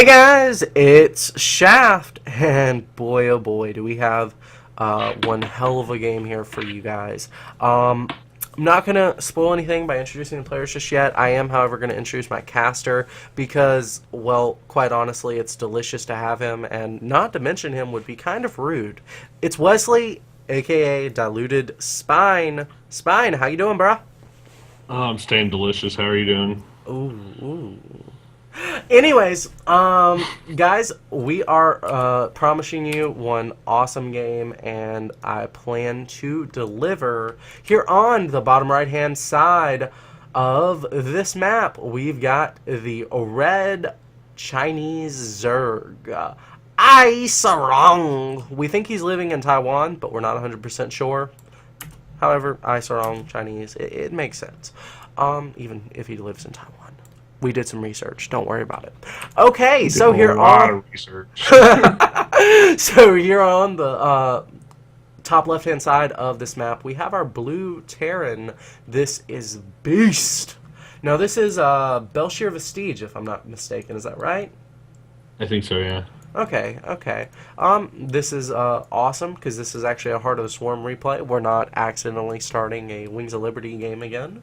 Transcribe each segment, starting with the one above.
Hey guys, it's Shaft, and boy oh boy do we have one hell of a game here for you guys. I'm not going to spoil anything by introducing the players just yet. I am, however, going to introduce my caster because, well, quite honestly, it's delicious to have him, and not to mention him would be kind of rude. It's Wesley, aka Diluted Spine. Spine, how you doing, bruh? Oh, I'm staying delicious. How are you doing? Ooh. Anyways, guys, we are promising you one awesome game, and I plan to deliver here on the bottom right-hand side of this map. We've got the red Chinese Zerg, AiSarang. We think he's living in Taiwan, but we're not 100% sure. However, AiSarang, Chinese, it makes sense, even if he lives in Taiwan. We did some research. Don't worry about it. Okay, so here on research. so here on the top left-hand side of this map, we have our blue Terran. This is Beast. Now this is Belshir Vestige, if I'm not mistaken. Is that right? I think so, yeah. Okay. This is awesome because this is actually a Heart of the Swarm replay. We're not accidentally starting a Wings of Liberty game again.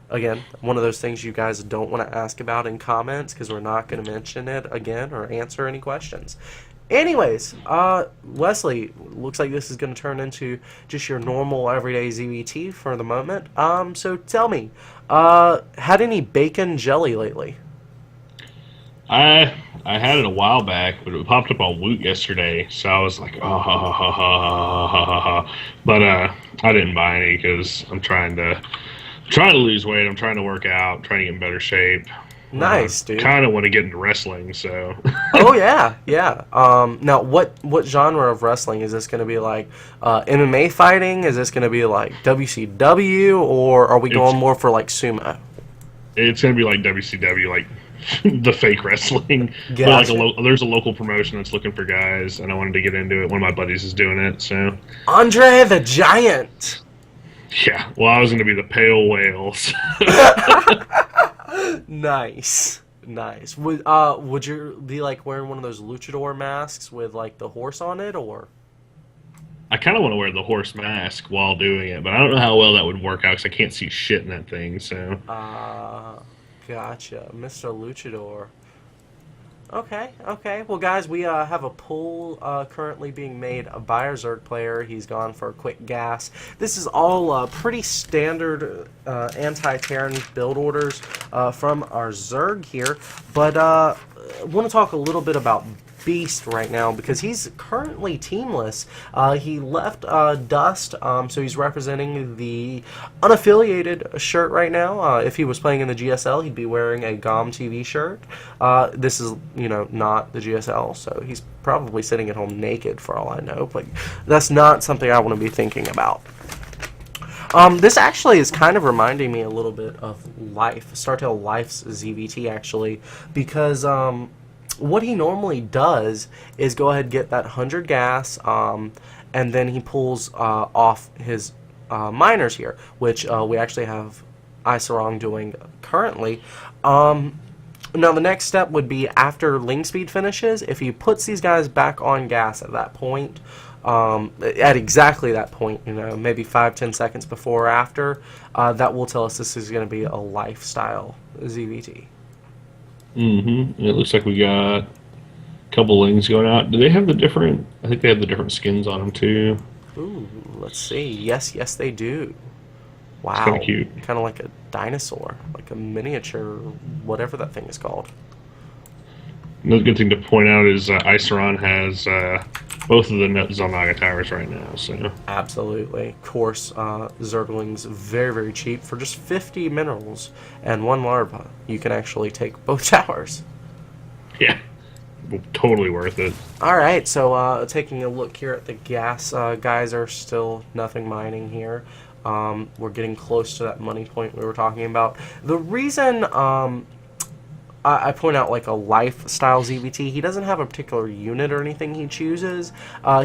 Again, one of those things you guys don't want to ask about in comments because we're not going to mention it again or answer any questions. Anyways, Wesley, looks like this is going to turn into just your normal everyday ZVT for the moment. So tell me, had any bacon jelly lately? I had it a while back, but it popped up on Woot yesterday, so I was like, oh, ha, ha, ha, ha, ha, ha, ha. But I didn't buy any because I'm trying to lose weight. I'm trying to work out, trying to get in better shape. Nice, dude. Kind of want to get into wrestling, so. Oh yeah. Now, what genre of wrestling is this going to be? Like MMA fighting? Is this going to be like WCW, or are we going more for like sumo? It's going to be like WCW, like the fake wrestling. Gotcha. But like there's a local promotion that's looking for guys, and I wanted to get into it. One of my buddies is doing it, so. Andre the Giant. Yeah, well, I was going to be the pale whales. Nice. Would you be like wearing one of those luchador masks with like the horse on it, or? I kind of want to wear the horse mask while doing it, but I don't know how well that would work out because I can't see shit in that thing. So. Gotcha, Mr. Luchador. Okay. Well, guys, we have a poll currently being made by our Zerg player. He's gone for a quick gas. This is all pretty standard anti-Terran build orders from our Zerg here. But I want to talk a little bit about Beast right now because he's currently teamless. He left Dust, so he's representing the unaffiliated shirt right now. If he was playing in the GSL, he'd be wearing a GOM TV shirt. This is, not the GSL, so he's probably sitting at home naked for all I know, but that's not something I want to be thinking about. This actually is kind of reminding me a little bit of Life, Startail Life's ZVT actually, because what he normally does is go ahead and get that 100 gas, and then he pulls off his miners here, which we actually have AiSarang doing currently. Now the next step would be after Ling Speed finishes, if he puts these guys back on gas at that point, at exactly that point, maybe 5-10 seconds before or after, that will tell us this is going to be a lifestyle ZVT. Mm-hmm. It looks like we got a couple lings going out. Do they have the different? I think they have the different skins on them too. Ooh, let's see. Yes, they do. Wow. It's kind of cute. Kind of like a dinosaur, like a miniature, whatever that thing is called. Another good thing to point out is AiSarang has both of the Zelnaga towers right now. So Absolutely. Of course, Zergling's very, very cheap. For just 50 minerals and 1 larva, you can actually take both towers. yeah, totally worth it. Alright, so taking a look here at the gas, guys are still nothing mining here. We're getting close to that money point we were talking about. The reason I point out like a lifestyle ZVT, he doesn't have a particular unit or anything he chooses.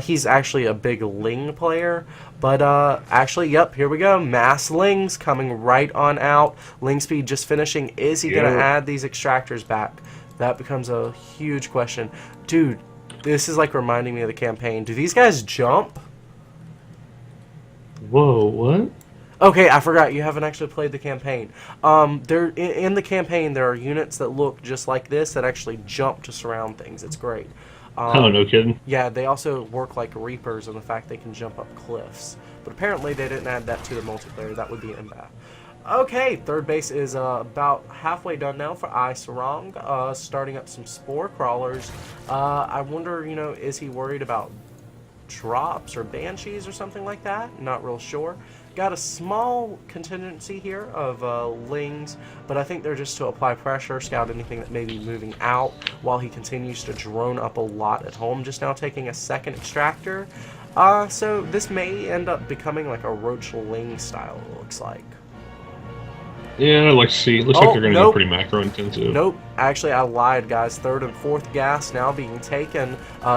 He's actually a big Ling player. But actually, yep, here we go. Mass Lings coming right on out. Ling speed just finishing. Is he going to add these extractors back? That becomes a huge question. Dude, this is like reminding me of the campaign. Do these guys jump? Whoa, what? Okay, I forgot. You haven't actually played the campaign. There in the campaign, there are units that look just like this that actually jump to surround things. It's great. Oh, no kidding. Yeah, they also work like Reapers in the fact they can jump up cliffs. But apparently they didn't add that to the multiplayer. That would be in bad. Okay, third base is about halfway done now for AiSarang. Starting up some spore crawlers. I wonder, you know, is he worried about drops or banshees or something like that? Not real sure. Got a small contingency here of lings, but I think they're just to apply pressure, scout anything that may be moving out while he continues to drone up a lot at home. Just now taking a second extractor. So this may end up becoming like a roach ling style, it looks like. Yeah, I'd like to see. It looks like they're going to go pretty macro intensive. Nope. Actually, I lied, guys. Third and fourth gas now being taken.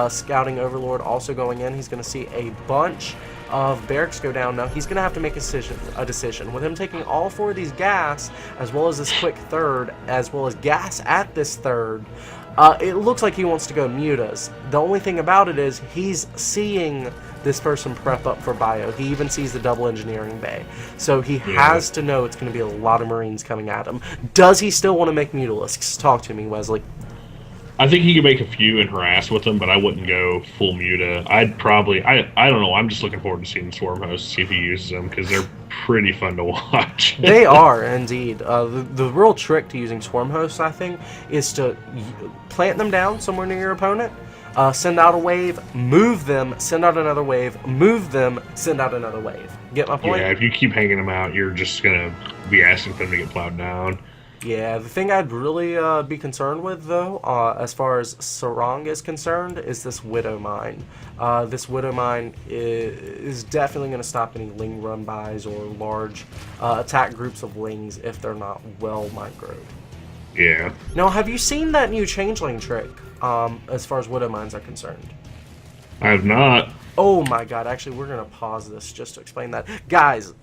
Scouting Overlord also going in. He's going to see a bunch of barracks go down. Now, he's going to have to make a decision. With him taking all four of these gas, as well as this quick third, as well as gas at this third, it looks like he wants to go mutas. The only thing about it is he's seeing this person prep up for bio. He even sees the double engineering bay. So he has to know it's going to be a lot of Marines coming at him. Does he still want to make Mutalisks? Talk to me, Wesley. I think he could make a few and harass with them, but I wouldn't go full muta. I'd probably, I don't know, I'm just looking forward to seeing Swarm Host, see if he uses them, because they're pretty fun to watch. They are, indeed. The real trick to using Swarm Hosts, I think, is to plant them down somewhere near your opponent, send out a wave, move them, send out another wave, move them, send out another wave. Get my point? Yeah, if you keep hanging them out, you're just going to be asking for them to get plowed down. Yeah, the thing I'd really be concerned with, though, as far as Sarang is concerned, is this Widow Mine. This Widow Mine is definitely going to stop any Ling run-bys or large attack groups of Lings if they're not well microed. Yeah. Now, have you seen that new Changeling trick as far as Widow Mines are concerned? I have not. Oh my god, actually, we're going to pause this just to explain that. Guys,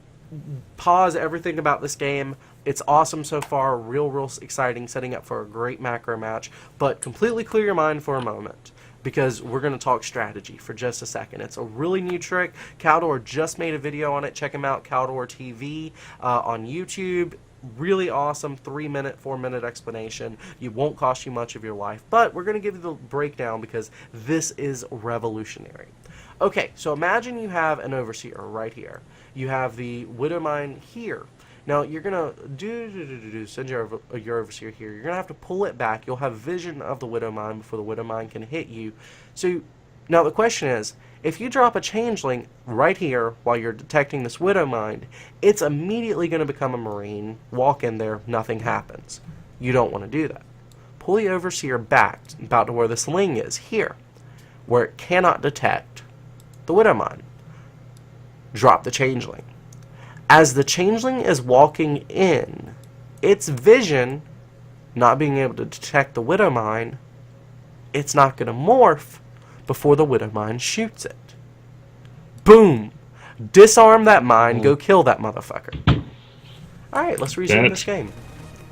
pause everything about this game. It's awesome so far, real exciting, setting up for a great macro match, but completely clear your mind for a moment, because we're going to talk strategy for just a second. It's a really new trick. Caldor just made a video on it. Check him out, Caldor TV on YouTube. Really awesome 3-minute, 4-minute explanation. It won't cost you much of your life, but we're going to give you the breakdown because this is revolutionary. Okay, so imagine you have an Overseer right here. You have the Widow Mine here. Now, you're going to send your Overseer here. You're going to have to pull it back. You'll have vision of the Widow Mine before the Widow Mine can hit you. So, now the question is, if you drop a Changeling right here while you're detecting this Widow Mine, it's immediately going to become a Marine, walk in there, nothing happens. You don't want to do that. Pull the Overseer back, about to where this Ling is, here, where it cannot detect the Widow Mine. Drop the Changeling. As the Changeling is walking in, its vision, not being able to detect the Widow Mine, it's not going to morph before the Widow Mine shoots it. Boom! Disarm that mine, go kill that motherfucker. Alright, let's resume this game.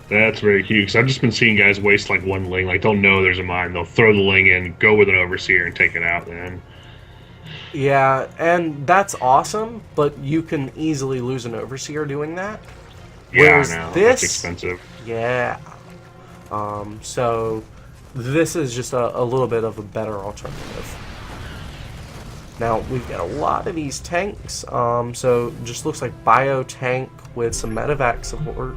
That's very cute, because I've just been seeing guys waste like one Ling. Like, they'll know there's a mine, they'll throw the Ling in, go with an Overseer, and take it out then. Yeah, and that's awesome, but you can easily lose an Overseer doing that. Yeah, Whereas I know. this, That's expensive. Yeah. So this is just a little bit of a better alternative. Now, we've got a lot of these tanks, so just looks like bio tank with some medevac support.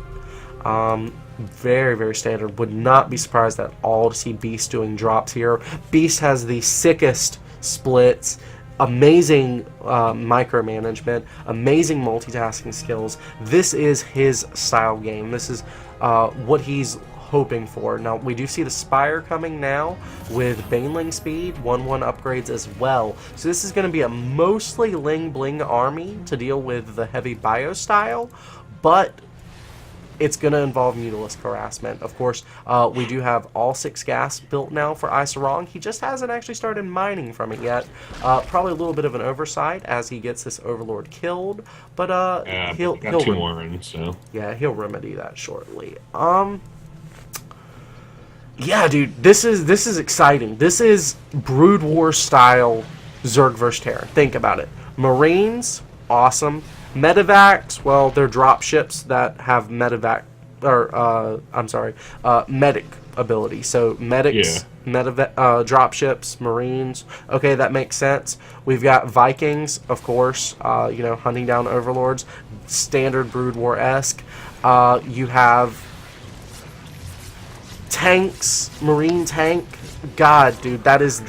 Very standard. Would not be surprised at all to see Beast doing drops here. Beast has the sickest splits, amazing micromanagement, amazing multitasking skills. This is his style game. This is what he's hoping for. Now, we do see the Spire coming now with Baneling speed, 1/1 upgrades as well. So this is going to be a mostly Ling Bling army to deal with the heavy bio style, but it's going to involve Mutalisk harassment. Of course, we do have all 6 gas built now for AiSarang. He just hasn't actually started mining from it yet. Probably a little bit of an oversight as he gets this Overlord killed, but he'll got 2 more in, so yeah, he'll remedy that shortly. Yeah, dude, this is exciting. This is Brood War style Zerg vs. Terran. Think about it. Marines, awesome. Medevacs, well, they're drop ships that have medevac, or I'm sorry, medic ability. So Yeah. medics, drop ships, Marines. Okay, that makes sense. We've got Vikings, of course. Hunting down overlords, standard Brood War esque. You have tanks, marine tank. God, dude, that is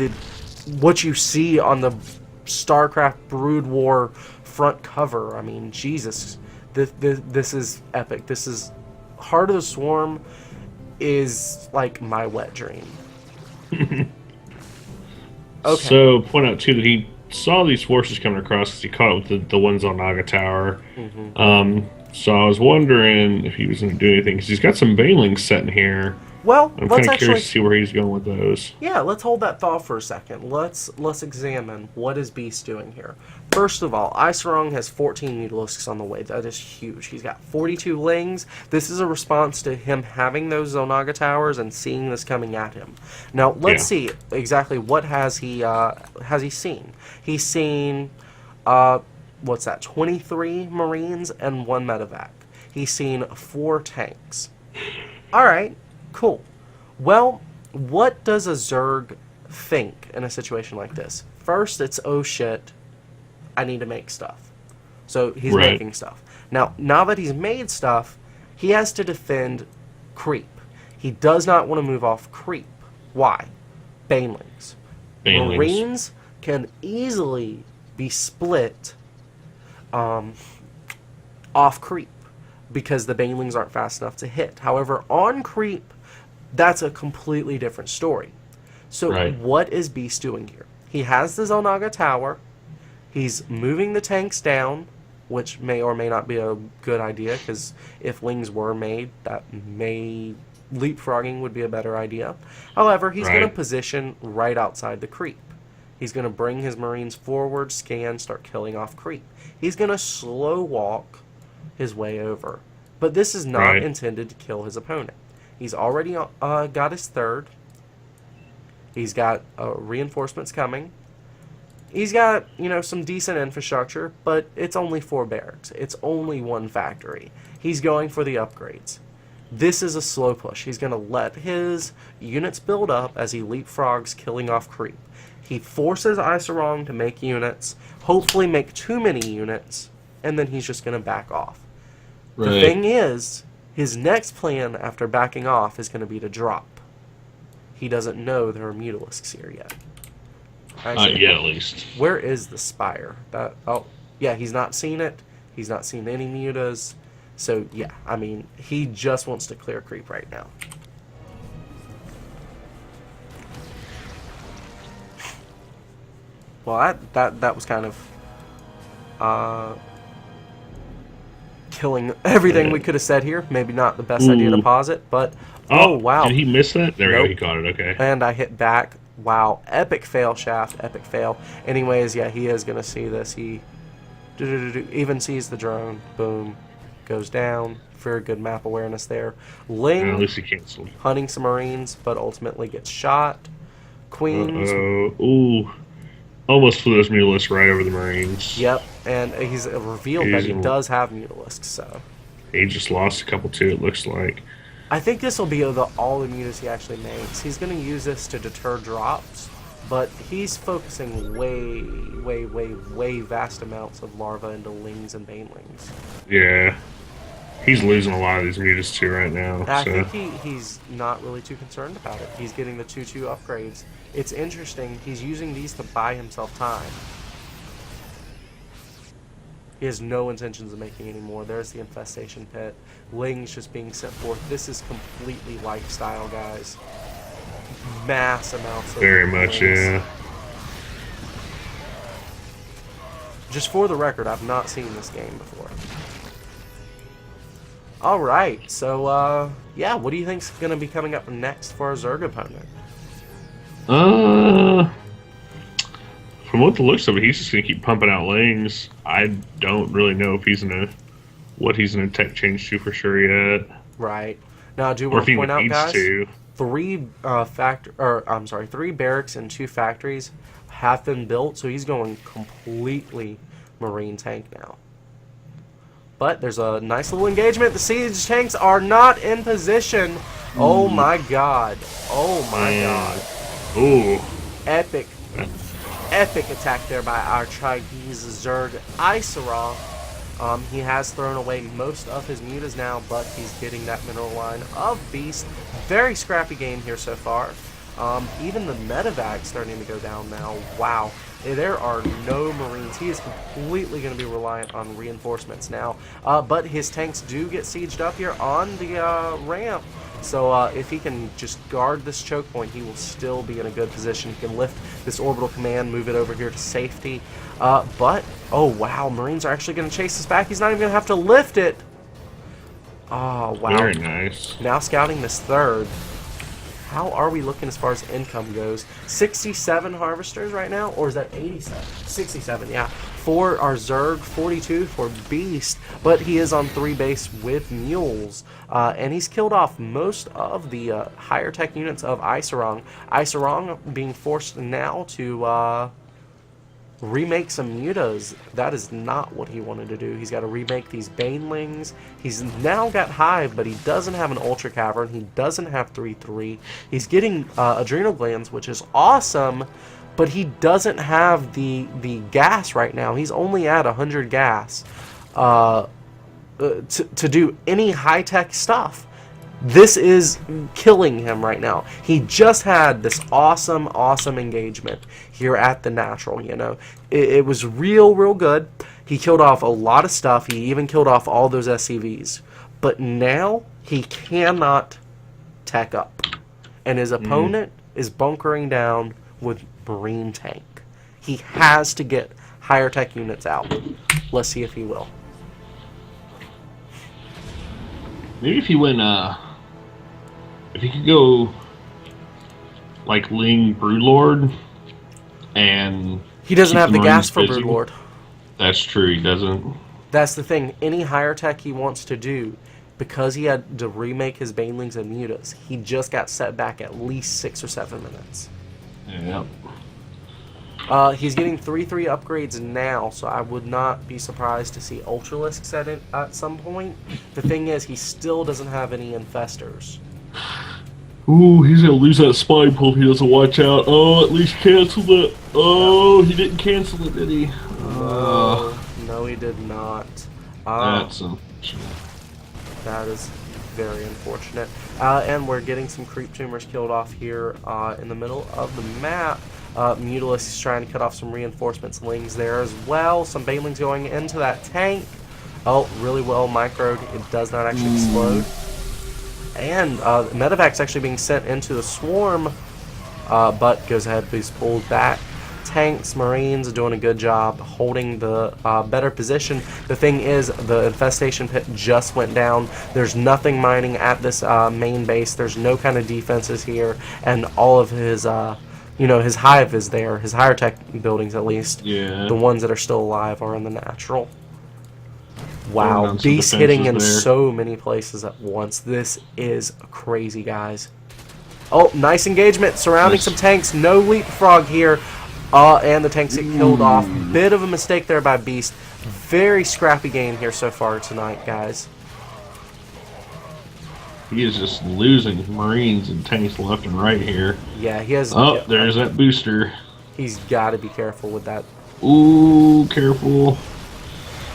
what you see on the StarCraft Brood War front cover. I mean, Jesus, this is epic. This is Heart of the Swarm is like my wet dream. Okay. So point out too that he saw these forces coming across because he caught up with the ones on Naga Tower. So I was wondering if he was going to do anything because he's got some banelings set in here. Well, I'm let's kind of actually curious to see where he's going with those. Yeah, let's hold that thought for a second. Let's examine what is Beast doing here. First of all, AiSarang has 14 Mutalisks on the way. That is huge. He's got 42 Lings. This is a response to him having those Zonaga towers and seeing this coming at him. Now, let's see exactly what has he seen. He's seen what's that? 23 Marines and 1 medevac. He's seen 4 tanks. All right, cool. Well, what does a Zerg think in a situation like this? First, it's, oh shit, I need to make stuff. So he's making stuff. Now that he's made stuff, he has to defend creep. He does not want to move off creep. Why? Banelings. Marines can easily be split off creep because the banelings aren't fast enough to hit. However, on creep, that's a completely different story. So what is Beast doing here? He has the Zonaga Tower. He's moving the tanks down, which may or may not be a good idea, because if Lings were made, leapfrogging would be a better idea. However, he's going to position right outside the creep. He's going to bring his Marines forward, scan, start killing off creep. He's going to slow walk his way over. But this is not intended to kill his opponent. He's already got his third. He's got reinforcements coming. He's got, some decent infrastructure, but it's only 4 barracks. It's only 1 factory. He's going for the upgrades. This is a slow push. He's going to let his units build up as he leapfrogs, killing off creep. He forces AiSarang to make units, hopefully make too many units, and then he's just going to back off. The thing is, his next plan after backing off is going to be to drop. He doesn't know there are Mutalisks here yet. Not yet, at least. Where is the Spire? He's not seen it. He's not seen any mutas. So, yeah, I mean, he just wants to clear creep right now. Well, that was kind of killing everything we could have said here. Maybe not the best idea to pause it, but oh wow. Did he miss that? There we go, he caught it, okay. And I hit back. Wow, epic fail, Shaft, epic fail. Anyways, yeah, he is going to see this. He even sees the drone. Boom. Goes down. Very good map awareness there. Ling, at least he canceled. Hunting some Marines, but ultimately gets shot. Queens. Ooh. Almost flew his Mutalisk right over the Marines. Yep, and he's revealed that he does have Mutalisks, so. He just lost a couple too, it looks like. I think this will be all the mutas he actually makes. He's going to use this to deter drops, but he's focusing way vast amounts of larvae into Lings and Banelings. Yeah. He's losing a lot of these mutas too right now. I think he's not really too concerned about it. He's getting the 2-2 upgrades. It's interesting. He's using these to buy himself time. He has no intentions of making any more. There's the infestation pit. Ling's just being sent forth. This is completely lifestyle, guys. Mass amounts of very much, yeah. Just for the record, I've not seen this game before. Alright, so, yeah, what do you think's going to be coming up next for our Zerg opponent? From what the looks of it, he's just going to keep pumping out Lings. I don't really know if he's going to, what he's going to tech change to for sure yet. Right. Now, I do want to point out, guys, three barracks and 2 factories have been built, so he's going completely Marine tank now. But there's a nice little engagement. The siege tanks are not in position. Oh my god. Oh my god. Ooh. Epic attack there by our Chinese Zerg AiSarang. He has thrown away most of his mutas now, but he's getting that mineral line of Beast. Very scrappy game here so far. Even the medevac starting to go down now. Wow. There are no Marines. He is completely going to be reliant on reinforcements now. But his tanks do get sieged up here on the ramp. So if he can just guard this choke point, he will still be in a good position. He can lift this orbital command, move it over here to safety. But, oh wow, Marines are actually going to chase this back. He's not even going to have to lift it. Oh, wow. Very nice. Now scouting this third. How are we looking as far as income goes? 67 harvesters right now, or is that 87? 67, yeah. For our Zerg, 42 for Beast, but he is on 3 base with mules. And he's killed off most of the higher tech units of AiSarang. AiSarang being forced now to remake some mutas. That is not what he wanted to do. He's got to remake these banelings. He's now got Hive, but he doesn't have an Ultra Cavern. He doesn't have 3-3. He's getting adrenal glands, which is awesome, but he doesn't have the gas right now. He's only at 100 gas to do any high-tech stuff. This is killing him right now. He just had this awesome engagement here at the Natural, you know. It was real good. He killed off a lot of stuff. He even killed off all those SCVs. But now he cannot tech up. And his opponent is bunkering down with Marine tank. He has to get higher tech units out. Let's see if he will. Maybe if he went, if he could go like Ling Broodlord, and he doesn't have the gas for busy. Broodlord. That's true, he doesn't. That's the thing. Any higher tech he wants to do, because he had to remake his banelings and mutas, he just got set back at least 6 or 7 minutes. Yep. He's getting 3-3 upgrades now, so I would not be surprised to see Ultralisk set in at some point. The thing is, he still doesn't have any infestors. Ooh, he's gonna lose that spine pull if he doesn't watch out. Oh, at least cancel it. Oh, he didn't cancel it, did he? No, he did not. That's unfortunate. That is very unfortunate. And we're getting some creep tumors killed off here in the middle of the map. Mutalisk is trying to cut off some reinforcements. Lings there as well. Some banelings going into that tank. Oh, really well microed. It does not actually explode. And medevac's actually being sent into the swarm, but goes ahead, please pull back. Tanks, Marines are doing a good job holding the better position. The thing is, the infestation pit just went down. There's nothing mining at this main base. There's no kind of defenses here, and all of his, his hive is there. His higher tech buildings, at least. Yeah. The ones that are still alive are in the Natural. Wow, Beast hitting in so many places at once. This is crazy, guys. Oh, nice engagement surrounding some tanks. No leapfrog here. And the tanks get killed off. Bit of a mistake there by Beast. Very scrappy game here so far tonight, guys. He is just losing Marines and tanks left and right here. Yeah, he has... Oh, there's that booster. He's got to be careful with that. Ooh, careful.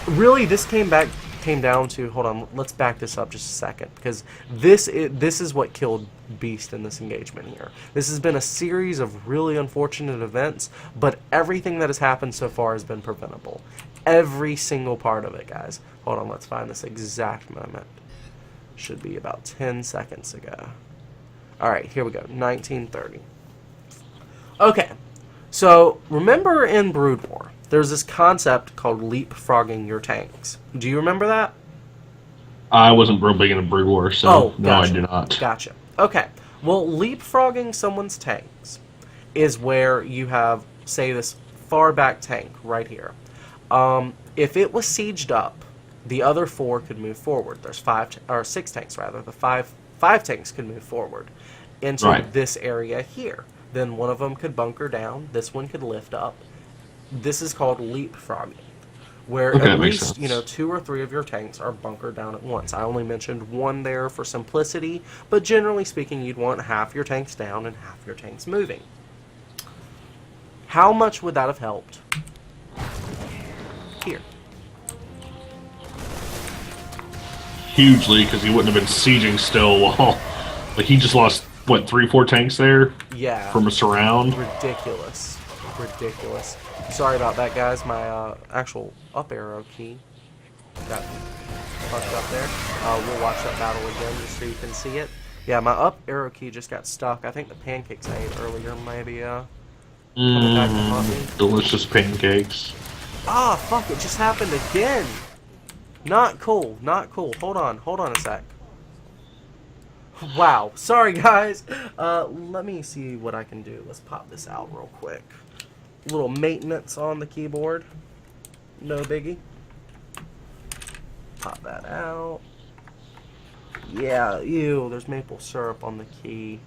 Really, this came down to, hold on, let's back this up just a second, because this is what killed Beast in this engagement here. This has been a series of really unfortunate events, but everything that has happened so far has been preventable. Every single part of it, guys. Hold on, let's find this exact moment. Should be about 10 seconds ago. Alright, here we go, 1930. Okay, so remember in Brood War, there's this concept called leapfrogging your tanks. Do you remember that? I wasn't real big into Brood War, so no, I do not. Gotcha. Okay. Well, leapfrogging someone's tanks is where you have, say, this far back tank right here. If it was sieged up, the other 4 could move forward. There's 6 tanks rather. The five tanks could move forward. into Right. this area here. Then one of them could bunker down. This one could lift up. This is called leapfrogging, where Okay, at that makes least, sense. 2 or 3 of your tanks are bunkered down at once. I only mentioned one there for simplicity, but generally speaking, you'd want half your tanks down and half your tanks moving. How much would that have helped? Here. Hugely, because he wouldn't have been sieging still while, like, he just lost, what, 3, 4 tanks there Yeah. from a surround? Ridiculous. Ridiculous. Sorry about that, guys. My actual up arrow key got fucked up there. We'll watch that battle again just so you can see it. Yeah, my up arrow key just got stuck. I think the pancakes I ate earlier maybe coming back to haunt me. Delicious pancakes. Ah, fuck, it just happened again. Not cool, not cool. Hold on a sec. Wow, sorry guys. Let me see what I can do. Let's pop this out real quick. Little maintenance on the keyboard. No biggie. Pop that out. Yeah, ew, there's maple syrup on the key.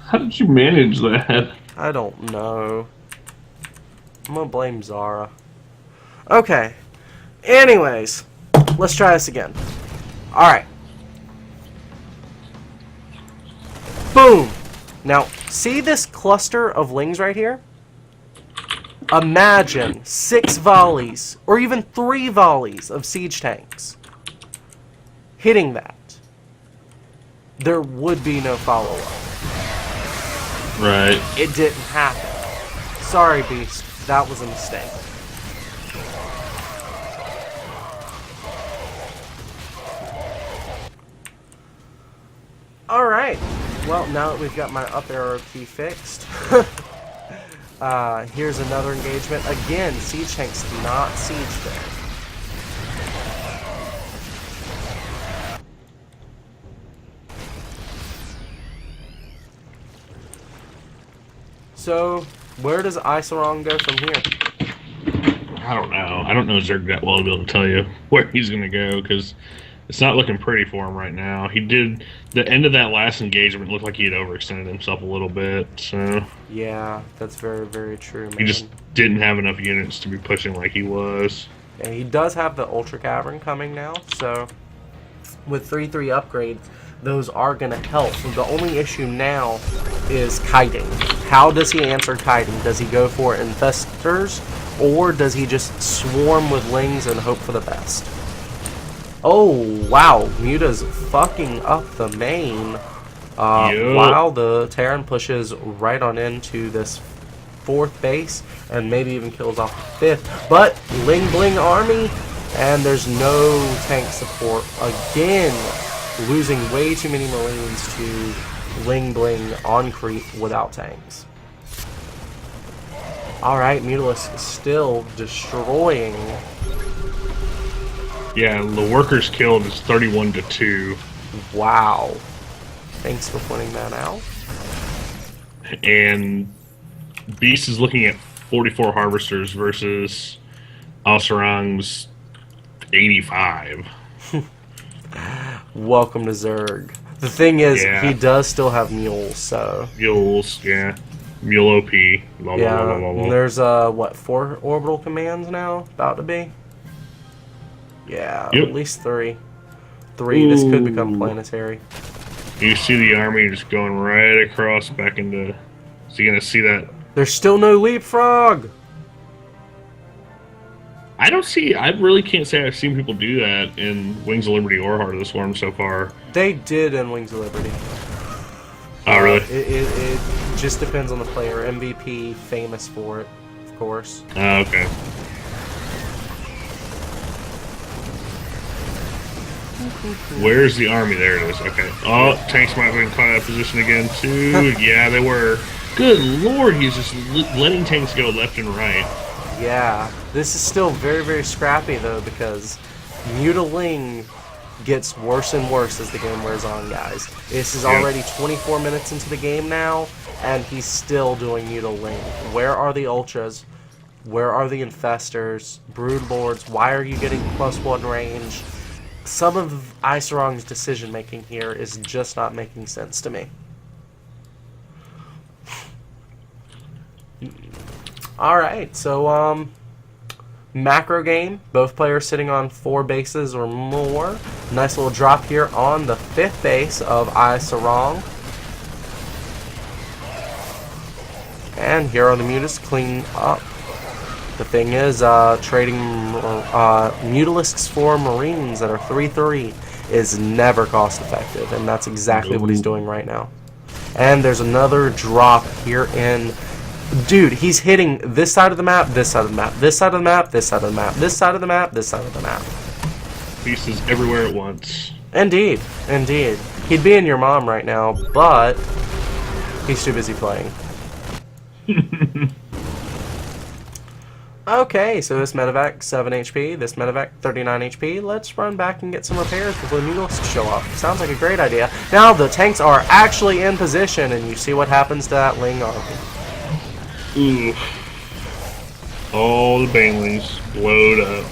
How did you manage that? I don't know. I'm gonna blame Zara. Okay. Anyways, let's try this again. Alright. Boom! Now, see this cluster of lings right here? Imagine 6 volleys, or even 3 volleys of siege tanks hitting that. There would be no follow-up. Right. It didn't happen. Sorry, Beast. That was a mistake. Alright. Well, now that we've got my up arrow key fixed, here's another engagement. Again, siege tanks do not siege there. So, where does AiSarang go from here? I don't know. I don't know Zerg that well to be able to tell you where he's going to go, because it's not looking pretty for him right now. He did, the end of that last engagement looked like he had overextended himself a little bit, so Yeah, that's very, very true, man. he just didn't have enough units to be pushing like he was. Yeah, he does have the Ultra Cavern coming now, so with 3-3 upgrades, those are going to help. The only issue now is kiting. How does he answer kiting? Does he go for infestors, or does he just swarm with lings and hope for the best? Oh, wow. Muta's fucking up the main. Yep. While the Terran pushes right on into this 4th base, and maybe even kills off the 5th. But, Ling Bling army, and there's no tank support. Again, losing way too many Marines to Ling Bling on creep without tanks. Alright, Mutalisk still destroying. Yeah, the workers killed is 31-2. Wow. Thanks for pointing that out. And Beast is looking at 44 harvesters versus AiSarang's 85. Welcome to Zerg. The thing is, Yeah. he does still have mules, so... Mules, yeah. Mule OP. Blah, blah, Yeah, blah, blah, blah, blah. there's, what, 4 orbital commands now? About to be? Yeah, Yep. at least 3. 3, this could become planetary. You see the army just going right across back into... So you're going to see that... There's still no leapfrog! I don't see... I really can't say I've seen people do that in Wings of Liberty or Heart of the Swarm so far. They did in Wings of Liberty. Oh, really? It just depends on the player. MVP, famous for it, of course. Oh, okay. Where's the army? There it is. Okay. Oh, tanks might have been caught out of position again, too. Yeah, they were. Good lord, he's just letting tanks go left and right. Yeah, this is still very, very scrappy, though, because Mutaling gets worse and worse as the game wears on, guys. This is already 24 minutes into the game now, and he's still doing Mutaling. Where are the Ultras? Where are the Infestors? Broodlords? Why are you getting +1 range? Some of AiSarang's decision-making here is just not making sense to me. Alright, so, macro game. Both players sitting on 4 bases or more. Nice little drop here on the 5th base of AiSarang. And Hero the Mutas clean up. The thing is, trading Mutalisks for Marines that are 3/3 is never cost effective, and that's exactly what he's doing right now. And there's another drop here in... Dude, he's hitting this side of the map, this side of the map, this side of the map, this side of the map, this side of the map, this side of the map. Pieces everywhere at once. Indeed, indeed. He'd be in your mom right now, but he's too busy playing. Okay, so this medevac 7 HP, this medevac 39 HP. Let's run back and get some repairs before the Mutalisks show up. Sounds like a great idea. Now the tanks are actually in position, and you see what happens to that Ling army. Ooh. All the banelings blowed up.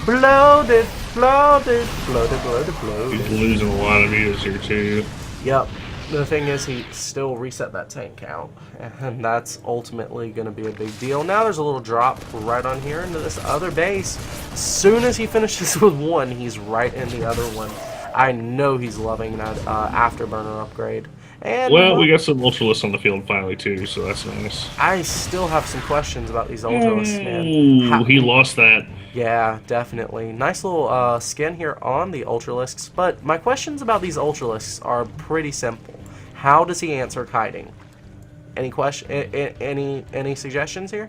Bloated, bloated, bloated, bloated, bloated. He's losing a lot of views here too. Yep. The thing is, he still reset that tank count, and that's ultimately going to be a big deal. Now there's a little drop right on here into this other base. As soon as he finishes with one, he's right in the other one. I know he's loving that afterburner upgrade. And well, we got some Ultralists on the field finally too, so that's nice. I still have some questions about these Ultralists, man. Ooh, he lost that. Yeah, definitely. Nice little skin here on the Ultralisks, but my questions about these Ultralisks are pretty simple. How does he answer kiting? Any question? Any suggestions here?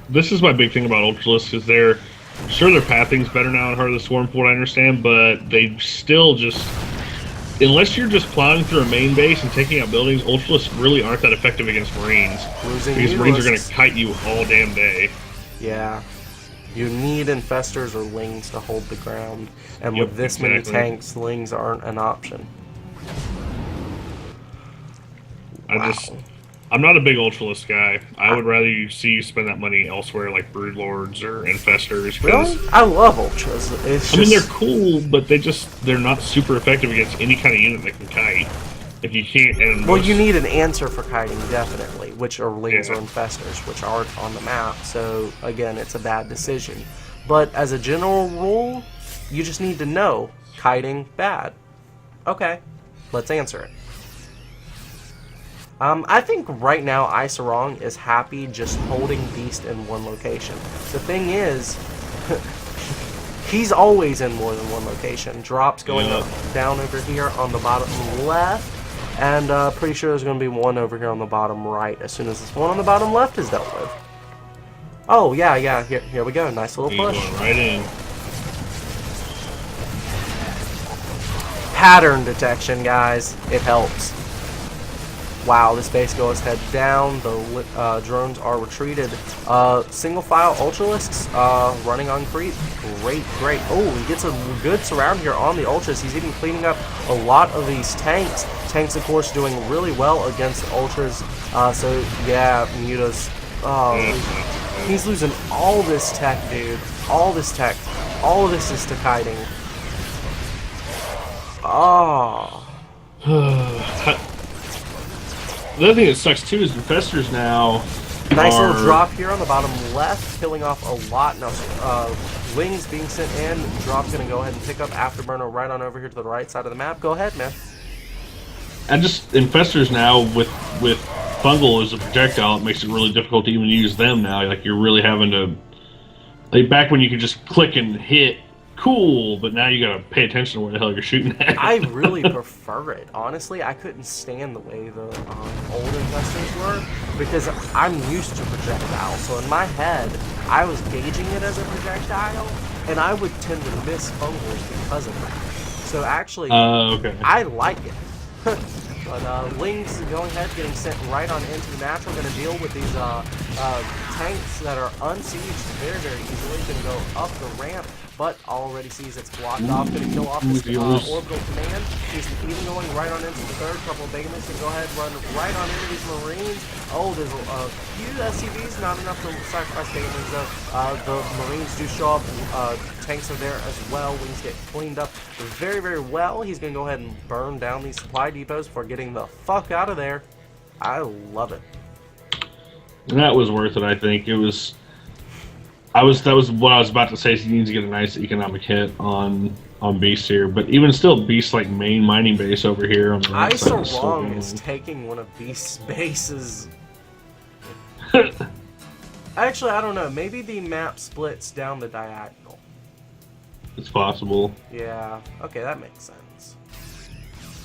This is my big thing about Ultralisks, is they're sure their pathing's better now in Heart of the Swarm, from what I understand, but they still just, unless you're just plowing through a main base and taking out buildings, Ultralisks really aren't that effective against Marines. Because Marines are going to kite you all damn day. Yeah. You need infestors or lings to hold the ground, and Yep, with this many tanks, lings aren't an option. I'm not a big Ultralist guy. I would rather you see you spend that money elsewhere, like Broodlords or Infestors. Really? I love Ultras. I mean, they're cool, but they're not super effective against any kind of unit that can kite. If you can't, and well, you need an answer for kiting, definitely, which are lings or infestors, which aren't on the map. So again, it's a bad decision. But as a general rule, you just need to know kiting bad. Okay, let's answer it. I think right now AiSarang is happy just holding Beast in one location. The thing is, he's always in more than one location. Drops going up, down over here on the bottom left, and pretty sure there's going to be one over here on the bottom right as soon as this one on the bottom left is dealt with. Oh, yeah, here we go. Nice little push. Going right in. Pattern detection, guys. It helps. Wow, this base goes head down. The drones are retreated. Single file Ultralisks running on creep. Great. Oh, he gets a good surround here on the Ultras. He's even cleaning up a lot of these tanks. Tanks, of course, doing really well against Ultras. So, yeah, Mutas. He's losing all this tech, dude. All this tech. All of this is to kiting. Oh. The other thing that sucks too is Infestors now. Nice little drop here on the bottom left, killing off a lot. Now, wings being sent in. Drop's gonna go ahead and pick up Afterburner right on over here to the right side of the map. Go ahead, man. And just Infestors now with Fungal as a projectile, it makes it really difficult to even use them now. Like you're really having to, like back when you could just click and hit. Cool, but now you gotta pay attention to where the hell you're shooting at. I really prefer it. Honestly, I couldn't stand the way the old Infestors were because I'm used to projectile. So in my head, I was gauging it as a projectile, and I would tend to miss fungals because of it. So actually, okay. I like it. But Lings going ahead, getting sent right on into the natural, going to deal with these tanks that are unsieged very easily. Going to go up the ramp, but already sees it's blocked off. Going to kill off this orbital command. He's even going right on into the third. Couple of Behemoths going to go ahead and run right on into these Marines. Oh, there's a few SCVs, not enough to sacrifice Behemoths though. The Marines do show up. Tanks are there as well. Wings get cleaned up very well. He's going to go ahead and burn down these supply depots before getting the fuck out of there. I love it. That was worth it. I think it was. That was what I was about to say. Is he needs to get a nice economic hit on Beast here, but even still, Beast like main mining base over here on the right side is still AiSarang is going. taking one of Beast's bases. Actually, I don't know. Maybe the map splits down the diagonal. It's possible. Yeah. Okay, that makes sense.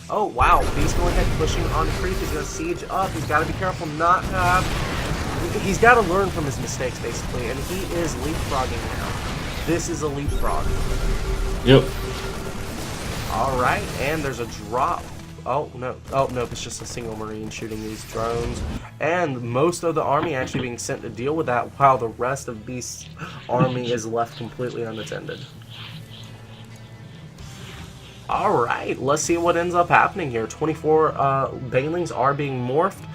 Oh, wow. Beast going ahead pushing on creep. He's going to siege up. He's got to be careful not to have... He's got to learn from his mistakes, basically. And he is leapfrogging now. This is a leapfrog. Yep. All right. And there's a drop. Oh, no. Oh, no. It's just a single Marine shooting these drones. And most of the army actually being sent to deal with that, while the rest of Beast's army is left completely unattended. Alright, let's see what ends up happening here. 24 Banelings are being morphed.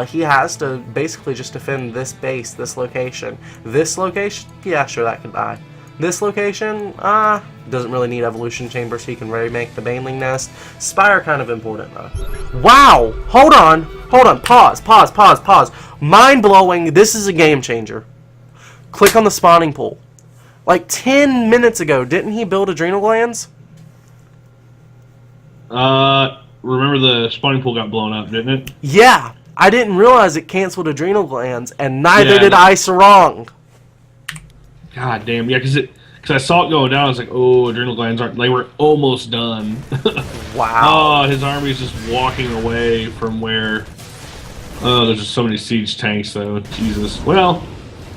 He has to basically just defend this base, this location. This location, yeah, sure, that can die. This location, doesn't really need evolution chambers, so he can remake the Baneling nest. Spire kind of important, though. Wow! Hold on! Hold on, pause. Mind-blowing, this is a game changer. Click on the spawning pool. Like 10 minutes ago, didn't he build adrenal glands? Remember the spawning pool got blown up, didn't it? Yeah, I didn't realize it canceled adrenal glands, and neither did that- AiSarang. God damn, yeah, because I saw it going down. I was like, oh, adrenal glands aren't. They were almost done. Wow. Oh, his army's just walking away from where. Oh, there's just so many siege tanks, though. Jesus. Well,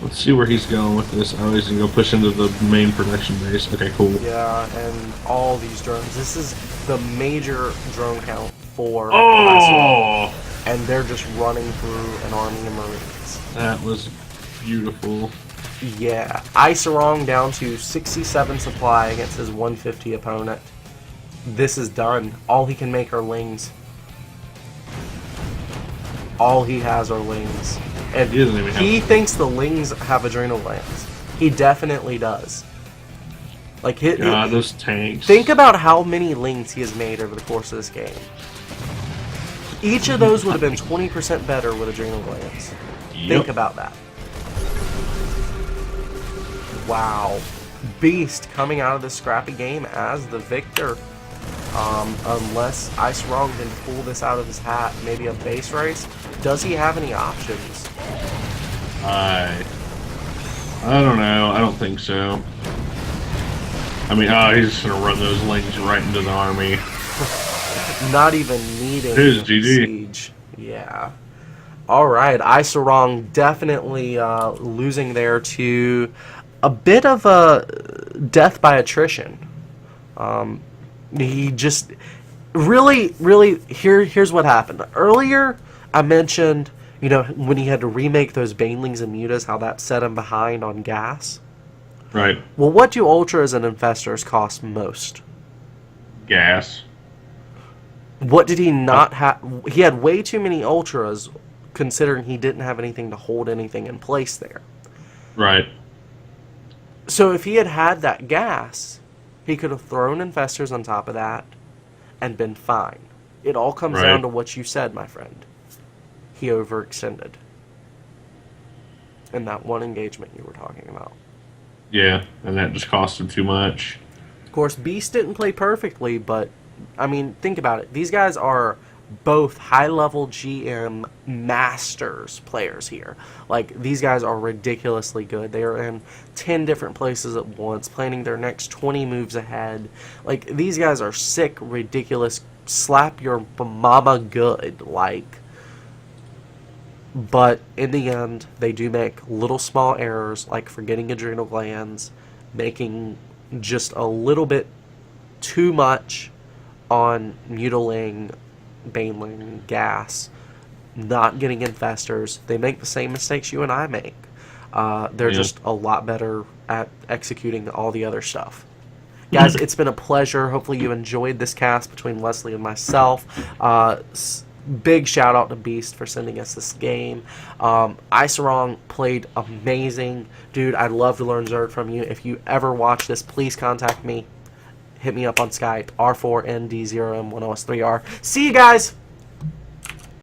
let's see where he's going with this. Oh, he's gonna go push into the main production base. Okay, cool. Yeah, and all these drones. This is the major drone count for Oh, AiSarang, and they're just running through an army of Marines. that was beautiful. Yeah, AiSarang down to 67 supply against his 150 opponent. This is done. All he can make are lings. All he has are lings. And He doesn't even he have. thinks the lings have adrenal glands. He definitely does. Like, God, those tanks. think about how many lings he has made over the course of this game. Each of those would have been 20% better with adrenal glands. Yep. Think about that. Wow. Beast coming out of this scrappy game as the victor. Unless AiSarang can pull this out of his hat, maybe a base race. Does he have any options? I don't know. I don't think so. I mean, he's just gonna run those lings right into the army. Not even needing Here's GG. siege. Yeah. Alright, AiSarang definitely losing there to a bit of a death by attrition. He just really, here's what happened. Earlier, I mentioned, you know, when he had to remake those Banelings and Mutas, how that set him behind on gas. Right. Well, what do Ultras and Infestors cost most? Gas. What did he not have? He had way too many Ultras, considering he didn't have anything to hold anything in place there. Right. So if he had had that gas, he could have thrown Infestors on top of that and been fine. It all comes Right. down to what you said, my friend. He overextended in that one engagement you were talking about. Yeah, and that just cost him too much. Of course, Beast didn't play perfectly, but, I mean, think about it. These guys are both high-level GM masters players here. Like, these guys are ridiculously good. They are in 10 different places at once, planning their next 20 moves ahead. Like, these guys are sick, ridiculous, slap your mama good, like. But in the end, they do make little small errors, like forgetting adrenal glands, making just a little bit too much on mutiling, baneling, gas, not getting infestors. They make the same mistakes you and I make. They're just a lot better at executing all the other stuff. Guys, it's been a pleasure. Hopefully you enjoyed this cast between Leslie and myself. Big shout out to Beast for sending us this game. AiSarang played amazing. Dude, I'd love to learn Zerd from you. If you ever watch this, please contact me. Hit me up on Skype, R4ND0M10S3R. See you guys!